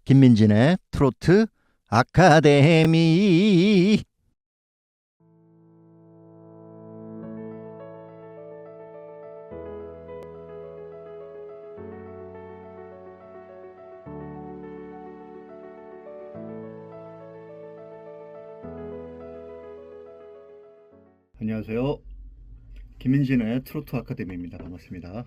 김민진의 트로트 아카데미. 안녕하세요. 김민진의 트로트 아카데미입니다. 반갑습니다.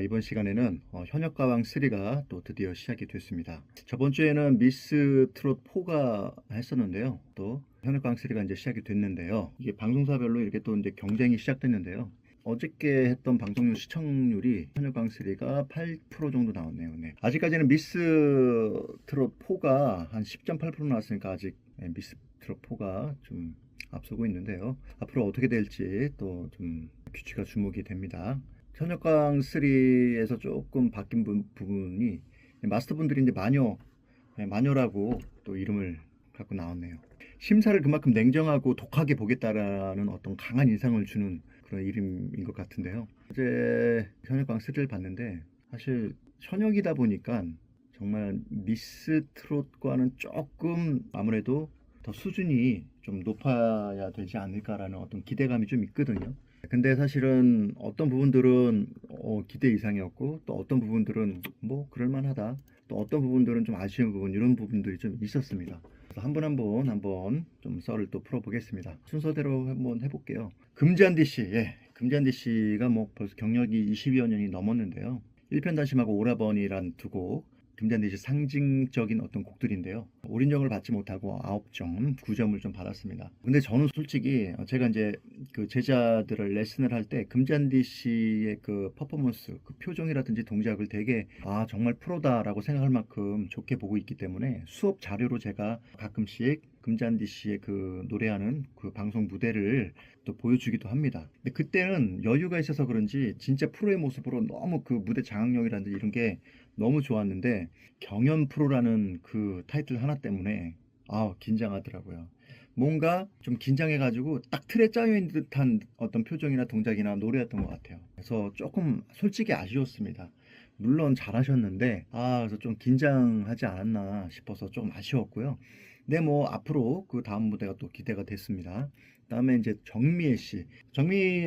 이번 시간에는 현역가왕 3가 또 드디어 시작이 됐습니다. 저번 주에는 미스 트롯 4가 했었는데요. 또 현역가왕 3가 이제 시작이 됐는데요. 이게 방송사별로 이렇게 또 이제 경쟁이 시작됐는데요. 어저께 했던 방송률 시청률이 현역가왕 3가 8% 정도 나왔네요. 네. 아직까지는 미스 트롯 4가 한 10.8% 나왔으니까 아직 미스 트롯 4가 좀 앞서고 있는데요. 앞으로 어떻게 될지 또 좀 규칙가 주목이 됩니다. 현역강 3에서 조금 바뀐 부분이 마스터분들이 이제 마녀라고 또 이름을 갖고 나왔네요. 심사를 그만큼 냉정하고 독하게 보겠다라는 어떤 강한 인상을 주는 그런 이름인 것 같은데요. 어제 현역강 3를 봤는데 사실 현역이다 보니까 정말 미스 트롯과는 조금 아무래도 더 수준이 좀 높아야 되지 않을까라는 어떤 기대감이 좀 있거든요. 근데 사실은 어떤 부분들은 기대 이상이었고 또 어떤 부분들은 뭐 그럴만하다, 또 어떤 부분들은 좀 아쉬운 부분, 이런 부분들이 좀 있었습니다. 그래서 한 분 한번 좀 썰을 또 풀어보겠습니다. 순서대로 한번 해볼게요. 금잔디 씨, 금잔디 씨가 뭐 벌써 경력이 20여 년이 넘었는데요. 1편단심하고 오라버니란 두 곡, 금잔디 씨 상징적인 어떤 곡들인데요. 올인정을 받지 못하고 9점, 9점을 좀 받았습니다. 근데 저는 솔직히 제가 이제 그 제자들을 레슨을 할 때 금잔디 씨의 그 퍼포먼스, 그 표정이라든지 동작을 되게 정말 프로다라고 생각할 만큼 좋게 보고 있기 때문에 수업 자료로 제가 가끔씩 금잔디 씨의 그 노래하는 그 방송 무대를 또 보여주기도 합니다. 근데 그때는 여유가 있어서 그런지 진짜 프로의 모습으로 너무 그 무대 장악력이라든지 이런 게 너무 좋았는데 경연 프로라는 그 타이틀 하나 때문에 긴장하더라고요. 뭔가 좀 긴장해가지고 딱 틀에 짜여있는 듯한 어떤 표정이나 동작이나 노래였던 것 같아요. 그래서 조금 솔직히 아쉬웠습니다. 물론 잘하셨는데 그래서 좀 긴장하지 않았나 싶어서 조금 아쉬웠고요. 근데 뭐 앞으로 그 다음 무대가 또 기대가 됐습니다. 그다음에 이제 정미애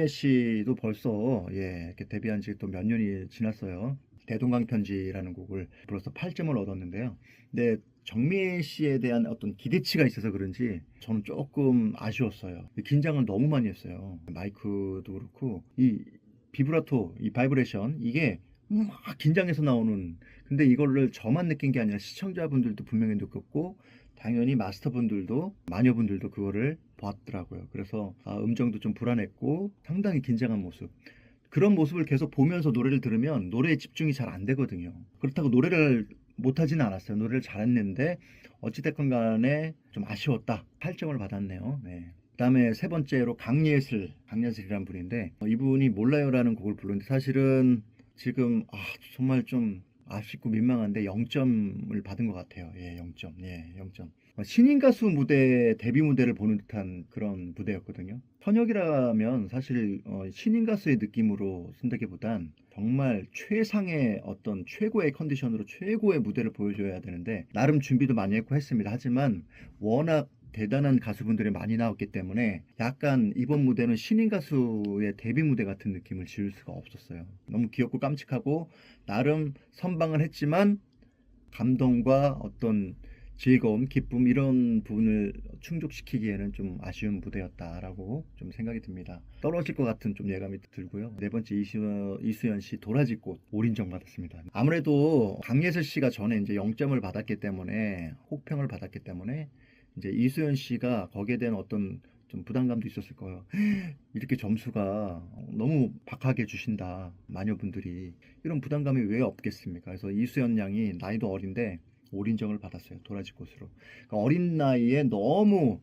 씨도 벌써 이렇게 데뷔한 지 또 몇 년이 지났어요. 대동강 편지라는 곡을 불러서 8점을 얻었는데요. 근데 정미애 씨에 대한 어떤 기대치가 있어서 그런지 저는 조금 아쉬웠어요. 긴장을 너무 많이 했어요. 마이크도 그렇고 이 비브라토, 이 바이브레이션, 이게 막 긴장해서 나오는, 근데 이거를 저만 느낀 게 아니라 시청자분들도 분명히 느꼈고 당연히 마스터분들도, 마녀분들도 그거를 봤더라고요. 그래서 음정도 좀 불안했고 상당히 긴장한 모습, 그런 모습을 계속 보면서 노래를 들으면 노래에 집중이 잘 안 되거든요. 그렇다고 노래를 못하지는 않았어요. 노래를 잘했는데 어찌됐건 간에 좀 아쉬웠다. 8점을 받았네요. 네. 그다음에 세 번째로 강예슬이라는 분인데 이분이 몰라요라는 곡을 불렀는데 사실은 지금 정말 좀 아쉽고 민망한데 0점을 받은 것 같아요. 0점. 0점. 신인 가수 데뷔 무대를 보는 듯한 그런 무대였거든요. 현역이라면 사실 신인 가수의 느낌으로 쓴다기보단 정말 최상의 어떤 최고의 컨디션으로 최고의 무대를 보여줘야 되는데 나름 준비도 많이 했고 했습니다. 하지만 워낙 대단한 가수분들이 많이 나왔기 때문에 약간 이번 무대는 신인 가수의 데뷔 무대 같은 느낌을 지울 수가 없었어요. 너무 귀엽고 깜찍하고 나름 선방을 했지만 감동과 어떤 즐거움, 기쁨, 이런 부분을 충족시키기에는 좀 아쉬운 무대였다라고 좀 생각이 듭니다. 떨어질 것 같은 좀 예감이 들고요. 네 번째 이수연 씨 도라지꽃 올인정 받았습니다. 아무래도 강예슬 씨가 전에 이제 0점을 받았기 때문에, 혹평을 받았기 때문에 이제 이수연 씨가 거기에 대한 어떤 좀 부담감도 있었을 거예요. 이렇게 점수가 너무 박하게 주신다, 마녀분들이. 이런 부담감이 왜 없겠습니까? 그래서 이수연 양이 나이도 어린데 올인정을 받았어요. 도라지꽃으로. 그러니까 어린 나이에 너무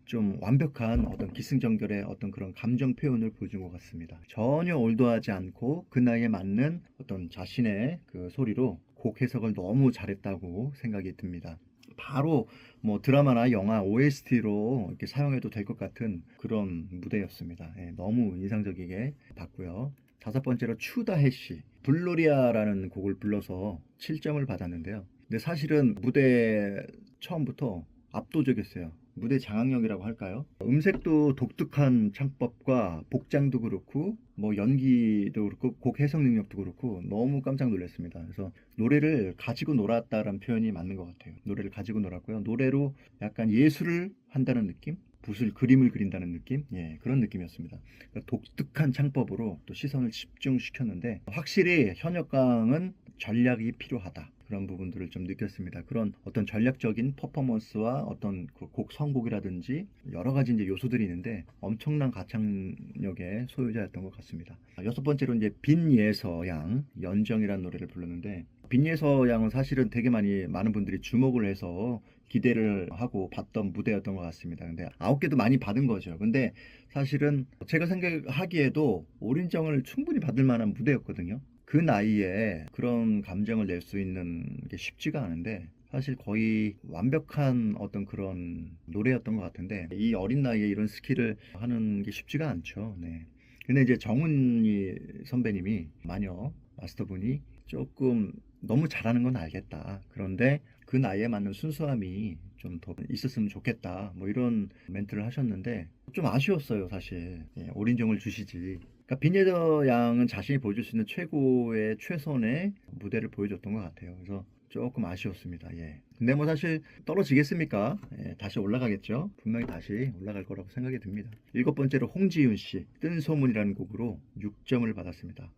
좀 완벽한 어떤 기승전결의 어떤 그런 감정 표현을 보여준 것 같습니다. 전혀 올드하지 않고 그 나이에 맞는 어떤 자신의 그 소리로 곡 해석을 너무 잘했다고 생각이 듭니다. 바로 뭐 드라마나 영화 OST로 이렇게 사용해도 될 것 같은 그런 무대였습니다. 너무 인상적이게 봤고요. 다섯 번째로 추다해 씨, 블로리아라는 곡을 불러서 7점을 받았는데요. 근데 사실은 무대 처음부터 압도적이었어요. 무대 장악력이라고 할까요? 음색도 독특한 창법과 복장도 그렇고 뭐 연기도 그렇고 곡 해석 능력도 그렇고 너무 깜짝 놀랐습니다. 그래서 노래를 가지고 놀았다라는 표현이 맞는 것 같아요. 노래를 가지고 놀았고요. 노래로 약간 예술을 한다는 느낌? 붓을 그림을 그린다는 느낌? 예, 그런 느낌이었습니다. 그러니까 독특한 창법으로 또 시선을 집중시켰는데 확실히 현역강은 전략이 필요하다. 그런 부분들을 좀 느꼈습니다. 그런 어떤 전략적인 퍼포먼스와 어떤 그곡 선곡이라든지 여러 가지 이제 요소들이 있는데 엄청난 가창력의 소유자였던 것 같습니다. 여섯 번째로 이제 빈예서양 연정이라는 노래를 불렀는데 빈예서양은 사실은 되게 많은 분들이 주목을 해서 기대를 하고 봤던 무대였던 것 같습니다. 근데 9개도 많이 받은 거죠. 근데 사실은 제가 생각하기에도 오린정을 충분히 받을 만한 무대였거든요. 그 나이에 그런 감정을 낼 수 있는 게 쉽지가 않은데 사실 거의 완벽한 어떤 그런 노래였던 것 같은데 이 어린 나이에 이런 스킬을 하는 게 쉽지가 않죠. 네. 근데 이제 정은이 선배님이 마녀 마스터분이 조금 너무 잘하는 건 알겠다. 그런데 그 나이에 맞는 순수함이 좀 더 있었으면 좋겠다. 뭐 이런 멘트를 하셨는데 좀 아쉬웠어요, 사실. 예, 오린정을 주시지. 그러니까 빈예저 양은 자신이 보여줄 수 있는 최고의 최선의 무대를 보여줬던 것 같아요. 그래서 조금 아쉬웠습니다. 예. 근데 뭐 사실 떨어지겠습니까? 예, 다시 올라가겠죠. 분명히 다시 올라갈 거라고 생각이 듭니다. 일곱 번째로 홍지윤 씨 뜬 소문이라는 곡으로 6점을 받았습니다.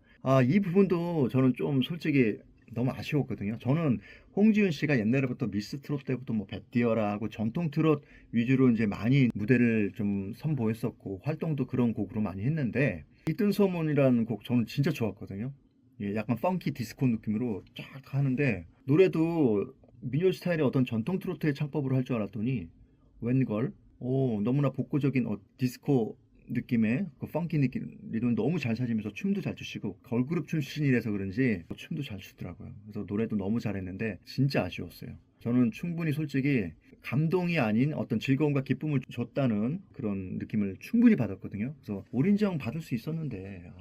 이 부분도 저는 좀 솔직히 너무 아쉬웠거든요. 저는 홍지윤 씨가 옛날부터 미스 트롯 때부터 뭐 뱃디어라 하고 전통 트롯 위주로 이제 많이 무대를 좀 선보였었고 활동도 그런 곡으로 많이 했는데 이 뜬 소문이라는 곡 저는 진짜 좋았거든요. 예, 약간 펑키 디스코 느낌으로 쫙 하는데 노래도 민요 스타일의 어떤 전통 트로트의 창법으로 할 줄 알았더니 웬걸 너무나 복고적인 디스코 느낌의 그 펑키 느낌 리듬 너무 잘 찾으면서 춤도 잘 추시고 걸그룹 출신이라서 그런지 춤도 잘 추더라고요. 그래서 노래도 너무 잘했는데 진짜 아쉬웠어요. 저는 충분히 솔직히 감동이 아닌 어떤 즐거움과 기쁨을 줬다는 그런 느낌을 충분히 받았거든요. 그래서 올인정 받을 수 있었는데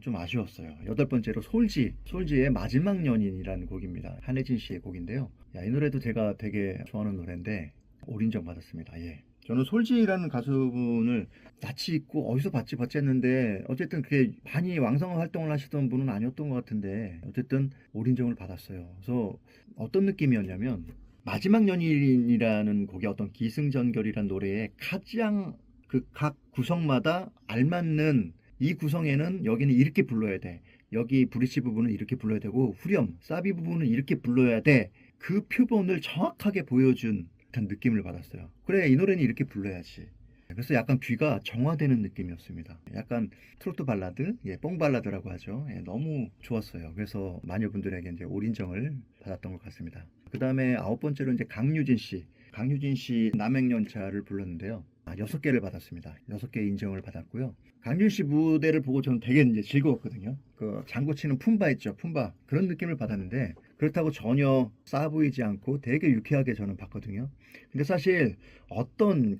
좀 아쉬웠어요. 여덟 번째로 솔지의 마지막 연인이라는 곡입니다. 한혜진 씨의 곡인데요. 이 노래도 제가 되게 좋아하는 노래인데 올인정 받았습니다. 예. 저는 솔지라는 가수분을 낯이 있고 어디서 봤지 했는데 어쨌든 그게 많이 왕성한 활동을 하시던 분은 아니었던 것 같은데 어쨌든 올인정을 받았어요. 그래서 어떤 느낌이었냐면 마지막 연인이라는 곡의 어떤 기승전결이라는 노래에 가장 그 각 구성마다 알맞는 이 구성에는 여기는 이렇게 불러야 돼. 여기 브릿지 부분은 이렇게 불러야 되고 후렴, 사비 부분은 이렇게 불러야 돼. 그 표본을 정확하게 보여준 듯한 느낌을 받았어요. 그래, 이 노래는 이렇게 불러야지. 그래서 약간 귀가 정화되는 느낌이었습니다. 약간 트로트 발라드, 뽕 발라드라고 하죠. 너무 좋았어요. 그래서 마녀분들에게 이제 올인정을 받았던 것 같습니다. 그 다음에 아홉 번째로 이제 강유진 씨 남행연차를 불렀는데요. 6개를 받았습니다. 6개 인정을 받았고요. 강유진 씨 무대를 보고 저는 되게 이제 즐거웠거든요. 그 장구 치는 품바 있죠, 품바. 그런 느낌을 받았는데 그렇다고 전혀 싸 보이지 않고 되게 유쾌하게 저는 봤거든요. 근데 사실 어떤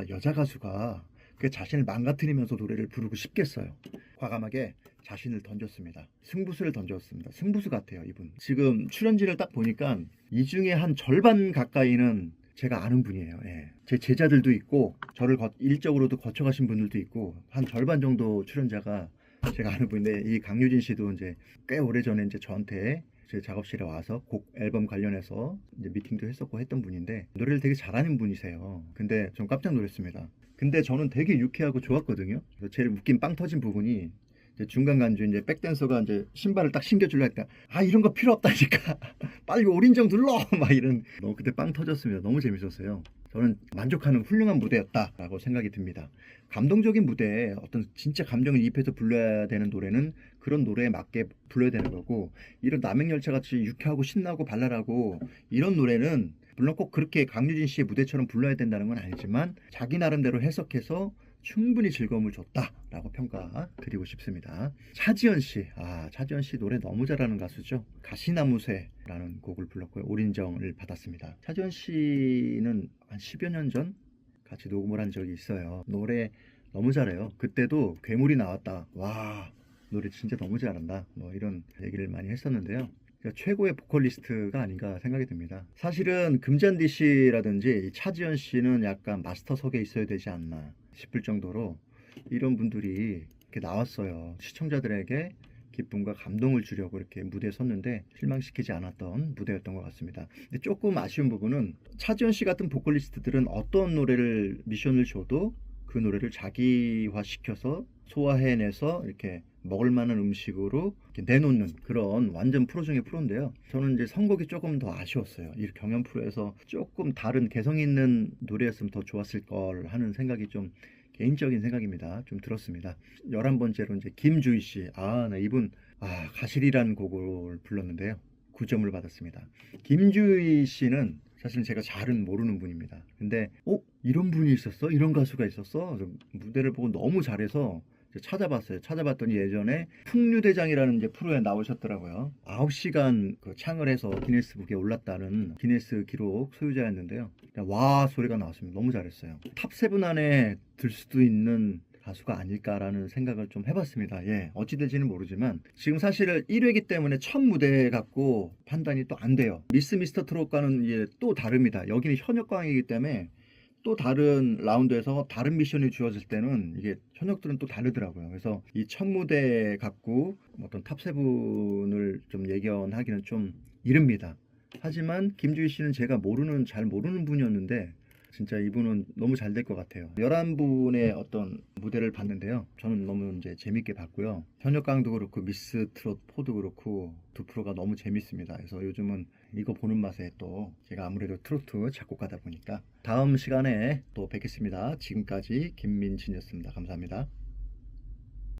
여자 가수가 그 자신을 망가뜨리면서 노래를 부르고 싶겠어요. 과감하게 자신을 던졌습니다. 승부수를 던졌습니다. 승부수 같아요, 이분. 지금 출연진을 딱 보니까 이 중에 한 절반 가까이는 제가 아는 분이에요. 예. 제 제자들도 있고 저를 일적으로도 거쳐가신 분들도 있고 한 절반 정도 출연자가 제가 아는 분인데 이 강유진 씨도 이제 꽤 오래전에 이제 저한테 제 작업실에 와서 곡 앨범 관련해서 이제 미팅도 했었고 했던 분인데 노래를 되게 잘하는 분이세요. 근데 좀 깜짝 놀랐습니다. 근데 저는 되게 유쾌하고 좋았거든요. 그래서 제일 웃긴 빵 터진 부분이 이제 중간 간주 이제 백댄서가 이제 신발을 딱 신겨주려 했다. 이런 거 필요 없다니까. 빨리 올인정 눌러. 막 이런. 그때 빵 터졌습니다. 너무 재밌었어요. 저는 만족하는 훌륭한 무대였다라고 생각이 듭니다. 감동적인 무대에 어떤 진짜 감정을 입혀서 불러야 되는 노래는 그런 노래에 맞게 불러야 되는 거고 이런 남행열차 같이 유쾌하고 신나고 발랄하고 이런 노래는 물론 꼭 그렇게 강유진 씨의 무대처럼 불러야 된다는 건 아니지만 자기 나름대로 해석해서 충분히 즐거움을 줬다라고 평가 드리고 싶습니다. 차지연 씨 노래 너무 잘하는 가수죠. 가시나무새라는 곡을 불렀고요. 올인정을 받았습니다. 차지연 씨는 한 10여 년 전 같이 녹음을 한 적이 있어요. 노래 너무 잘해요. 그때도 괴물이 나왔다. 와, 노래 진짜 너무 잘한다. 뭐 이런 얘기를 많이 했었는데요. 최고의 보컬리스트가 아닌가 생각이 듭니다. 사실은 금잔디 씨라든지 차지연 씨는 약간 마스터석에 있어야 되지 않나 싶을 정도로 이런 분들이 이렇게 나왔어요. 시청자들에게 기쁨과 감동을 주려고 이렇게 무대에 섰는데 실망시키지 않았던 무대였던 것 같습니다. 근데 조금 아쉬운 부분은 차지연 씨 같은 보컬리스트들은 어떤 노래를 미션을 줘도 그 노래를 자기화시켜서 소화해내서 이렇게 먹을 만한 음식으로 이렇게 내놓는 그런 완전 프로 중에 프로인데요. 저는 이제 선곡이 조금 더 아쉬웠어요. 이 경연 프로에서 조금 다른 개성 있는 노래였으면 더 좋았을 걸 하는 생각이 좀 개인적인 생각입니다. 좀 들었습니다. 11번째로 이제 김주희 씨. 네, 이분 가실이라는 곡을 불렀는데요. 9점을 받았습니다. 김주희 씨는 사실 제가 잘은 모르는 분입니다. 근데 이런 분이 있었어? 이런 가수가 있었어? 무대를 보고 너무 잘해서 찾아봤어요. 찾아봤더니 예전에 풍류대장이라는 이제 프로에 나오셨더라고요. 9시간 그 창을 해서 기네스북에 올랐다는 기네스 기록 소유자였는데요. 와 소리가 나왔습니다. 너무 잘했어요. 탑7 안에 들 수도 있는 가수가 아닐까라는 생각을 좀 해봤습니다. 어찌 될지는 모르지만 지금 사실 1회기 때문에 첫 무대 갖고 판단이 또 안 돼요. 미스터 트롯과는 또 다릅니다. 여기는 현역광이기 때문에 또 다른 라운드에서 다른 미션이 주어질 때는 이게 현역들은 또 다르더라고요. 그래서 이 첫 무대 갖고 어떤 탑7을 좀 예견하기는 좀 이릅니다. 하지만 김주희 씨는 제가 잘 모르는 분이었는데 진짜 이분은 너무 잘 될 것 같아요. 11분의 어떤 무대를 봤는데요. 저는 너무 이제 재밌게 봤고요. 현역강도 그렇고 미스 트롯 4도 그렇고 두 프로가 너무 재밌습니다. 그래서 요즘은 이거 보는 맛에 또 제가 아무래도 트로트 작곡가다 보니까 다음 시간에 또 뵙겠습니다. 지금까지 김민진이었습니다. 감사합니다.